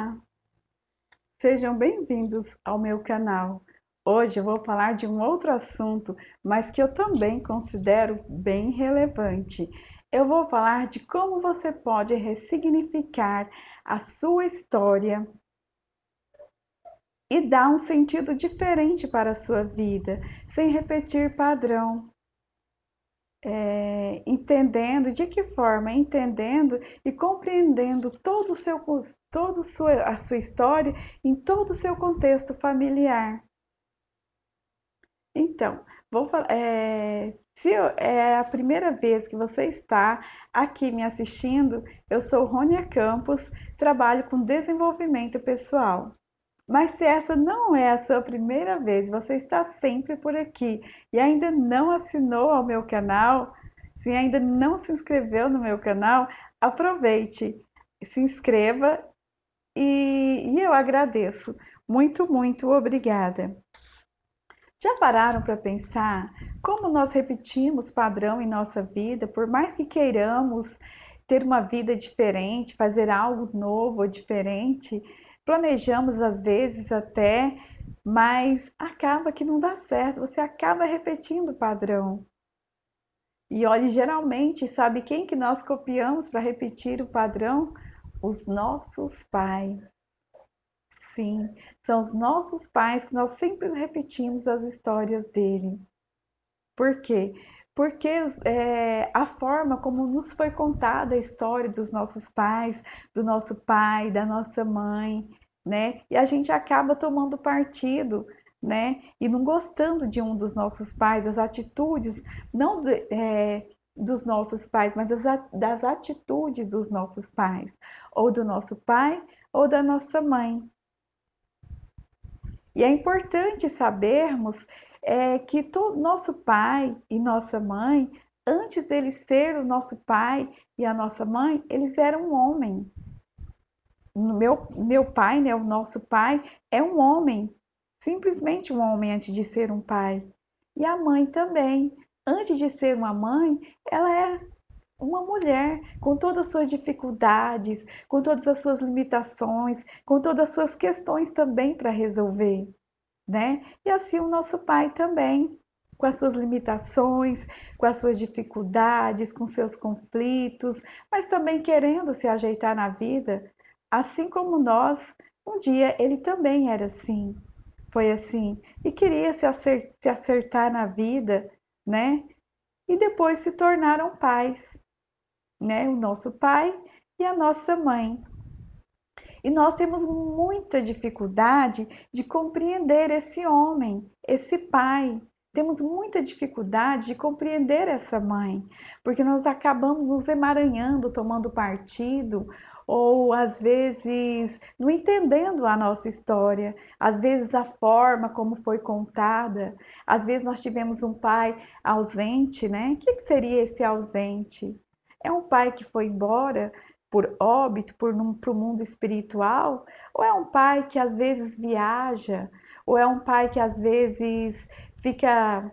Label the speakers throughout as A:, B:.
A: Olá, sejam bem-vindos ao meu canal. Hoje eu vou falar de um outro assunto, mas que eu também considero bem relevante. Eu vou falar de como você pode ressignificar a sua história e dar um sentido diferente para a sua vida, sem repetir padrão. Entendendo de que forma? Entendendo e compreendendo todo o seu, a sua história em todo o seu contexto familiar. Então, se é a primeira vez que você está aqui me assistindo, eu sou Rônia Campos, trabalho com desenvolvimento pessoal. Mas se essa não é a sua primeira vez, você está sempre por aqui e ainda não assinou ao meu canal, se ainda não se inscreveu no meu canal, aproveite, se inscreva e eu agradeço. Muito, muito obrigada. Já pararam para pensar como nós repetimos padrão em nossa vida, por mais que queiramos ter uma vida diferente, fazer algo novo ou diferente, planejamos às vezes até, mas acaba que não dá certo, você acaba repetindo o padrão. E olha, geralmente, sabe quem que nós copiamos para repetir o padrão? Os nossos pais. Sim, são os nossos pais que nós sempre repetimos as histórias dele. Por quê? Porque a forma como nos foi contada a história dos nossos pais, do nosso pai, da nossa mãe, né? E a gente acaba tomando partido, né? E não gostando de um dos nossos pais, das atitudes, não dos nossos pais, mas das atitudes dos nossos pais, ou do nosso pai ou da nossa mãe. E é importante sabermos que nosso pai e nossa mãe, antes deles ser o nosso pai e a nossa mãe, eles eram um homem. Meu pai, né, o nosso pai, é um homem, simplesmente um homem antes de ser um pai. E a mãe também, antes de ser uma mãe, ela é uma mulher com todas as suas dificuldades, com todas as suas limitações, com todas as suas questões também para resolver, né? E assim o nosso pai também, com as suas limitações, com as suas dificuldades, com seus conflitos, mas também querendo se ajeitar na vida, assim como nós, um dia ele também era assim, foi assim, e queria se acertar na vida, né? E depois se tornaram pais, né? O nosso pai e a nossa mãe. E nós temos muita dificuldade de compreender esse homem, esse pai. Temos muita dificuldade de compreender essa mãe, porque nós acabamos nos emaranhando, tomando partido, ou às vezes não entendendo a nossa história, às vezes a forma como foi contada, às vezes nós tivemos um pai ausente, né? O que seria esse ausente? É um pai que foi embora por óbito, para o mundo espiritual? Ou é um pai que às vezes viaja? Ou é um pai que às vezes fica,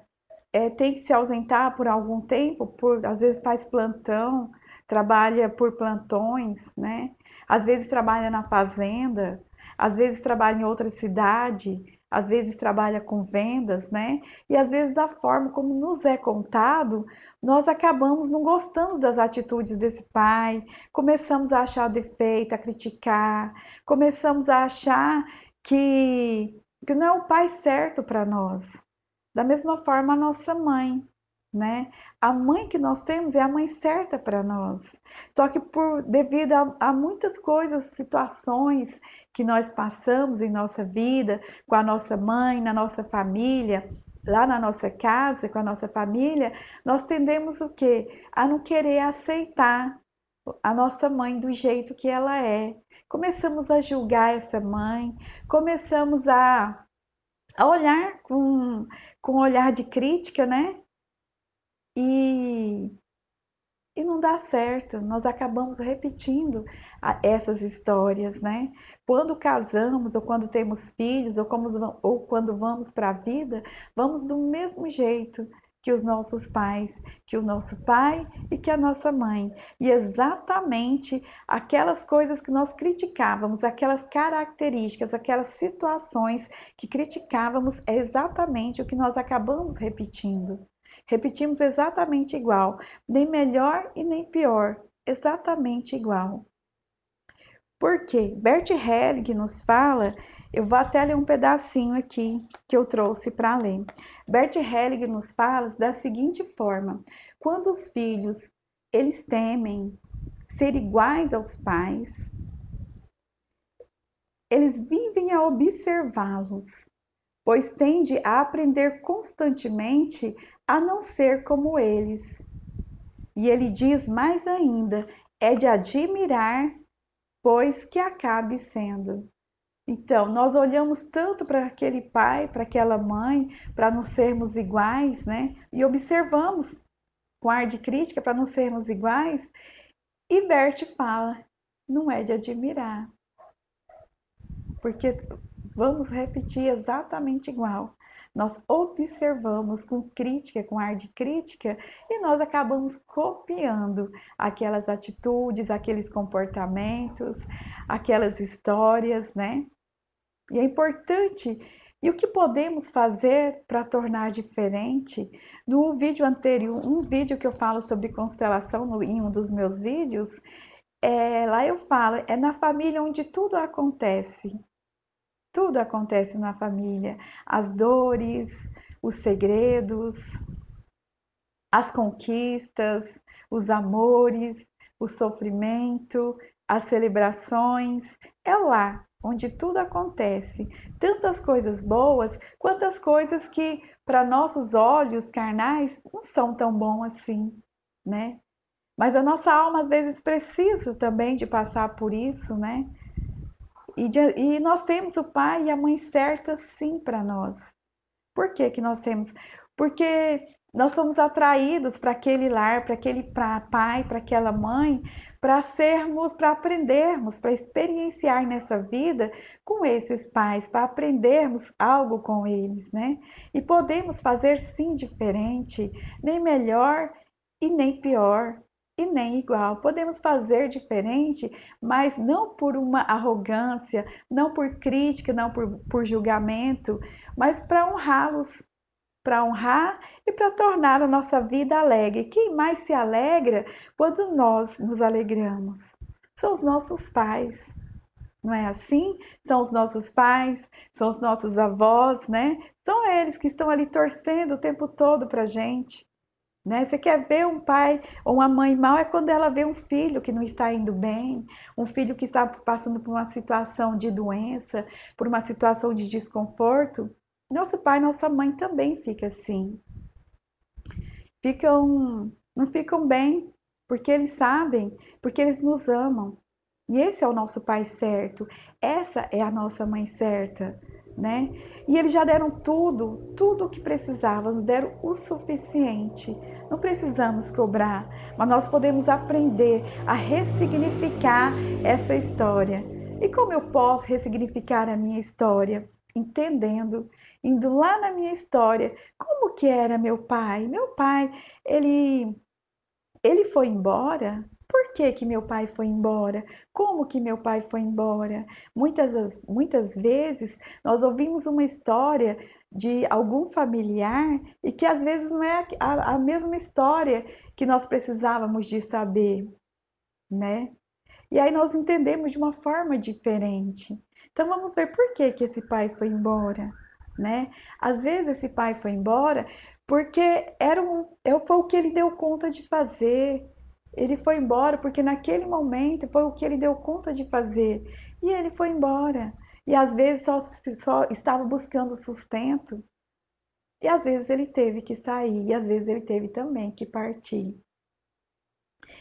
A: tem que se ausentar por algum tempo, às vezes faz plantão, trabalha por plantões, né? Às vezes trabalha na fazenda, às vezes trabalha em outra cidade, às vezes trabalha com vendas, né? E às vezes da forma como nos é contado, nós acabamos não gostando das atitudes desse pai, começamos a achar defeito, a criticar, começamos a achar que não é o pai certo para nós. Da mesma forma, a nossa mãe, né? A mãe que nós temos é a mãe certa para nós. Só que devido a muitas coisas, situações que nós passamos em nossa vida, com a nossa mãe, na nossa família, lá na nossa casa, com a nossa família, nós tendemos o quê? A não querer aceitar a nossa mãe do jeito que ela é. Começamos a julgar essa mãe, começamos a olhar com um olhar de crítica, né? E, e não dá certo, nós acabamos repetindo essas histórias, né? Quando casamos, ou quando temos filhos, ou quando vamos para a vida, vamos do mesmo jeito. que os nossos pais, que o nosso pai e que a nossa mãe. E exatamente aquelas coisas que nós criticávamos, aquelas características, aquelas situações que criticávamos, é exatamente o que nós acabamos repetindo. Repetimos exatamente igual, nem melhor e nem pior, exatamente igual. Por quê? Bert Helling nos fala, eu vou até ler um pedacinho aqui que eu trouxe para ler. Bert Helling nos fala da seguinte forma: quando os filhos eles temem ser iguais aos pais, eles vivem a observá-los, pois tende a aprender constantemente a não ser como eles. E ele diz mais ainda, é de admirar, pois que acabe sendo. Então, nós olhamos tanto para aquele pai, para aquela mãe, para não sermos iguais, né? E observamos com ar de crítica para não sermos iguais. E Bert fala, não é de admirar, porque vamos repetir exatamente igual. Nós observamos com crítica, com ar de crítica, e nós acabamos copiando aquelas atitudes, aqueles comportamentos, aquelas histórias, né? E é importante. E o que podemos fazer para tornar diferente? No vídeo anterior, um vídeo que eu falo sobre constelação em um dos meus vídeos, lá eu falo, é na família onde tudo acontece. Tudo acontece na família. As dores, os segredos, as conquistas, os amores, o sofrimento, as celebrações. É lá onde tudo acontece. Tantas coisas boas, quantas coisas que para nossos olhos carnais não são tão bom assim, né? Mas a nossa alma às vezes precisa também de passar por isso, né? E nós temos o pai e a mãe certa sim para nós. Por que que nós temos? Porque nós somos atraídos para aquele lar, para aquele pai, para aquela mãe, para sermos, para aprendermos, para experienciar nessa vida com esses pais, para aprendermos algo com eles, né? E podemos fazer sim diferente, nem melhor e nem pior. E nem igual. Podemos fazer diferente, mas não por uma arrogância, não por crítica, não por julgamento, mas para honrá-los, para honrar e para tornar a nossa vida alegre. Quem mais se alegra quando nós nos alegramos? São os nossos pais, não é assim? São os nossos pais, são os nossos avós, né? São eles que estão ali torcendo o tempo todo para a gente. Né? Você quer ver um pai ou uma mãe mal é quando ela vê um filho que não está indo bem, um filho que está passando por uma situação de doença, por uma situação de desconforto. Nosso pai, nossa mãe também fica assim. Não ficam bem, porque eles sabem, porque eles nos amam. E esse é o nosso pai certo, essa é a nossa mãe certa, né? E eles já deram tudo, tudo o que precisávamos, nos deram o suficiente. Não precisamos cobrar, mas nós podemos aprender a ressignificar essa história. E como eu posso ressignificar a minha história? Entendendo, indo lá na minha história, como que era meu pai? Meu pai, ele foi embora? Por que que meu pai foi embora? Como que meu pai foi embora? Muitas vezes nós ouvimos uma história de algum familiar e que às vezes não é a mesma história que nós precisávamos de saber, né? E aí nós entendemos de uma forma diferente. Então vamos ver por que que esse pai foi embora, né? Às vezes esse pai foi embora porque foi o que ele deu conta de fazer. Ele foi embora porque naquele momento foi o que ele deu conta de fazer. E ele foi embora. E às vezes só estava buscando sustento. E às vezes ele teve que sair. E às vezes ele teve também que partir.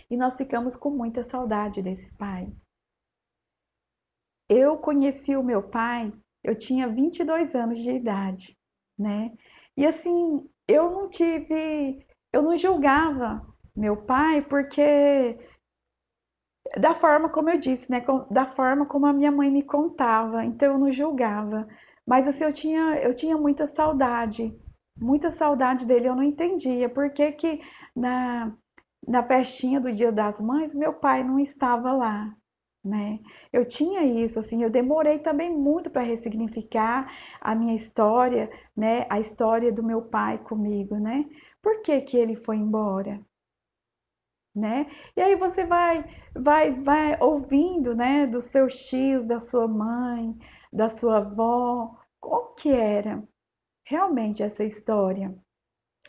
A: E nós ficamos com muita saudade desse pai. Eu conheci o meu pai, eu tinha 22 anos de idade, né? E assim, eu não julgava meu pai porque da forma como eu disse, né, da forma como a minha mãe me contava, então eu não julgava. Mas assim, eu tinha muita saudade muita saudade dele. Eu não entendia por que que na, na festinha do Dia das Mães meu pai não estava lá, né? Eu tinha isso, assim, eu demorei também muito para ressignificar a minha história, né? A história do meu pai comigo, né? Por que que ele foi embora? Né? E aí você vai ouvindo, né, dos seus tios, da sua mãe, da sua avó, como que era realmente essa história,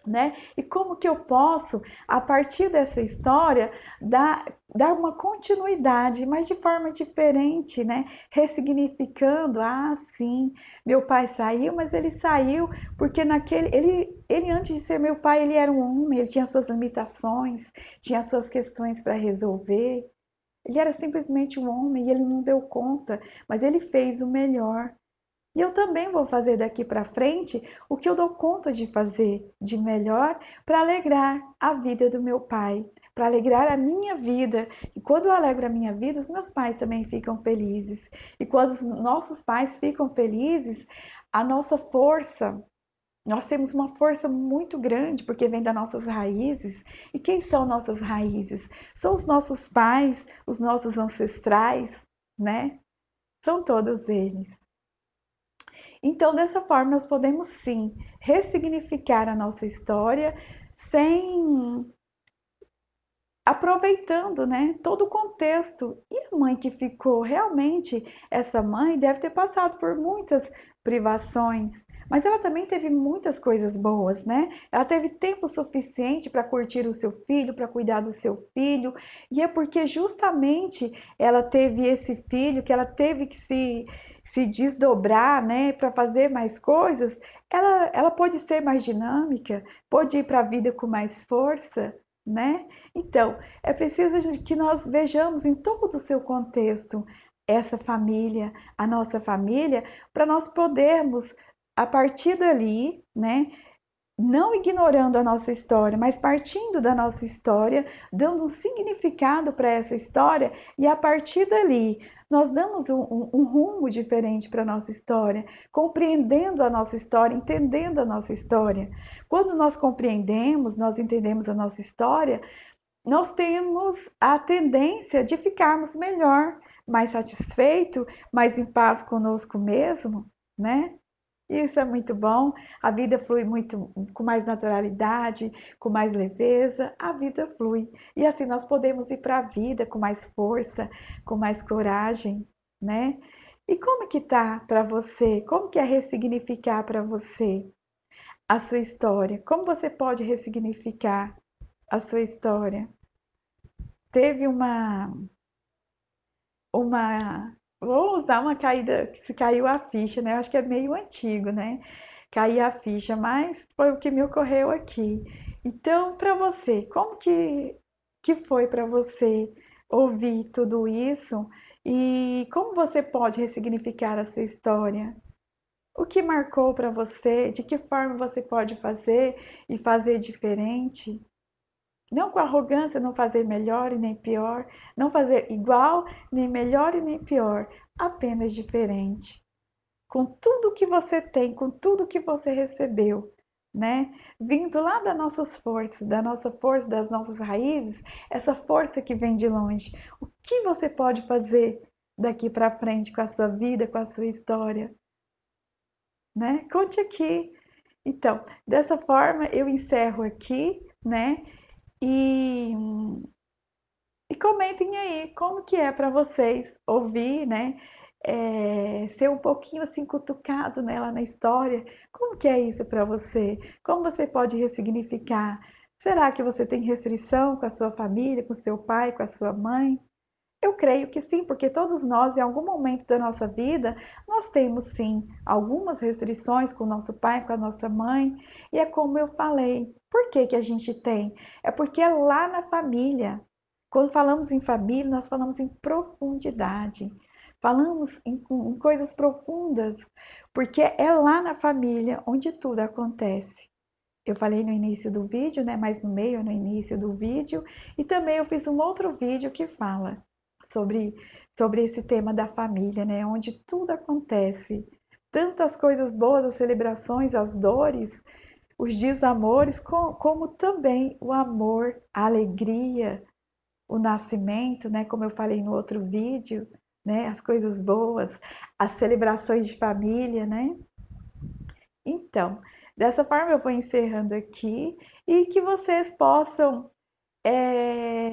A: né? E como que eu posso, a partir dessa história, dar uma continuidade, mas de forma diferente, né? Ressignificando, ah, sim, meu pai saiu, mas ele saiu porque ele antes de ser meu pai, ele era um homem, ele tinha suas limitações, tinha suas questões para resolver. Ele era simplesmente um homem e ele não deu conta, mas ele fez o melhor. E eu também vou fazer daqui para frente o que eu dou conta de fazer de melhor para alegrar a vida do meu pai, para alegrar a minha vida. E quando eu alegro a minha vida, os meus pais também ficam felizes. E quando os nossos pais ficam felizes, a nossa força, nós temos uma força muito grande porque vem das nossas raízes. E quem são nossas raízes? São os nossos pais, os nossos ancestrais, né? São todos eles. Então, dessa forma, nós podemos sim ressignificar a nossa história sem aproveitando, né, todo o contexto. E a mãe que ficou, realmente, essa mãe deve ter passado por muitas privações, mas ela também teve muitas coisas boas, né? Ela teve tempo suficiente para curtir o seu filho, para cuidar do seu filho, e é porque justamente ela teve esse filho, que ela teve que se desdobrar, né, para fazer mais coisas, ela pode ser mais dinâmica, pode ir para a vida com mais força, né? Então, é preciso que nós vejamos em todo o seu contexto essa família, a nossa família, para nós podermos, a partir dali, né, não ignorando a nossa história, mas partindo da nossa história, dando um significado para essa história, e a partir dali nós damos um rumo diferente para a nossa história, compreendendo a nossa história, entendendo a nossa história. Quando nós compreendemos, nós entendemos a nossa história, nós temos a tendência de ficarmos melhor, mais satisfeito, mais em paz conosco mesmo, né? Isso é muito bom. A vida flui muito com mais naturalidade, com mais leveza. A vida flui. E assim nós podemos ir para a vida com mais força, com mais coragem, né? E como que tá para você? Como que é ressignificar para você a sua história? Como você pode ressignificar a sua história? Teve uma, vou usar uma caída, que se caiu a ficha, né? Eu acho que é meio antigo, né? Cair a ficha, mas foi o que me ocorreu aqui. Então, para você, como que foi para você ouvir tudo isso e como você pode ressignificar a sua história? O que marcou para você? De que forma você pode fazer e fazer diferente? Não com arrogância, não fazer melhor e nem pior, não fazer igual, nem melhor e nem pior, apenas diferente. Com tudo que você tem, com tudo que você recebeu, né? Vindo lá das nossas forças, da nossa força, das nossas raízes, essa força que vem de longe. O que você pode fazer daqui para frente com a sua vida, com a sua história, né? Conte aqui. Então, dessa forma eu encerro aqui, né? E comentem aí como que é para vocês ouvir, né? Ser um pouquinho assim cutucado nela na história. Como que é isso para você? Como você pode ressignificar? Será que você tem restrição com a sua família, com seu pai, com a sua mãe? Eu creio que sim, porque todos nós, em algum momento da nossa vida, nós temos sim algumas restrições com o nosso pai, com a nossa mãe. E é como eu falei, por que que a gente tem? É porque é lá na família. Quando falamos em família, nós falamos em profundidade. Falamos em coisas profundas, porque é lá na família onde tudo acontece. Eu falei no início do vídeo, né? Mais no meio, no início do vídeo, e também eu fiz um outro vídeo que fala sobre, sobre esse tema da família, né? Onde tudo acontece, tantas coisas boas, as celebrações, as dores, os desamores, como também o amor, a alegria, o nascimento, né? Como eu falei no outro vídeo, né? As coisas boas, as celebrações de família, né? Então, dessa forma eu vou encerrando aqui e que vocês possam,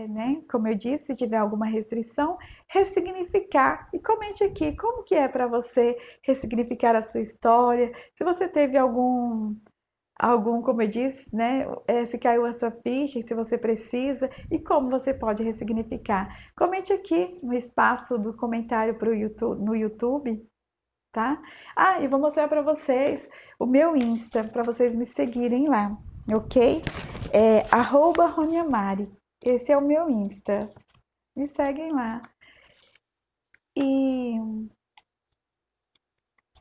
A: né, como eu disse, se tiver alguma restrição, ressignificar. E comente aqui como que é para você ressignificar a sua história, se você teve algum, como eu disse, né, se caiu a sua ficha, se você precisa e como você pode ressignificar. Comente aqui no espaço do comentário pro YouTube, no YouTube, tá? Ah, e vou mostrar para vocês o meu Insta, para vocês me seguirem lá, ok? É @roniamari. Esse é o meu Insta. Me seguem lá. E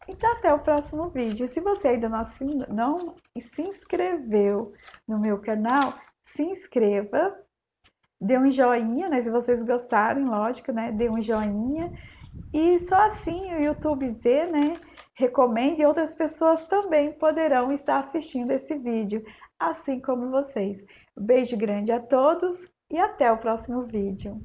A: então até o próximo vídeo. Se você ainda não se inscreveu no meu canal, se inscreva, dê um joinha, né? Se vocês gostarem, lógico, né? Dê um joinha. E só assim o YouTube vê, né? Recomende e outras pessoas também poderão estar assistindo esse vídeo, assim como vocês. Um beijo grande a todos e até o próximo vídeo.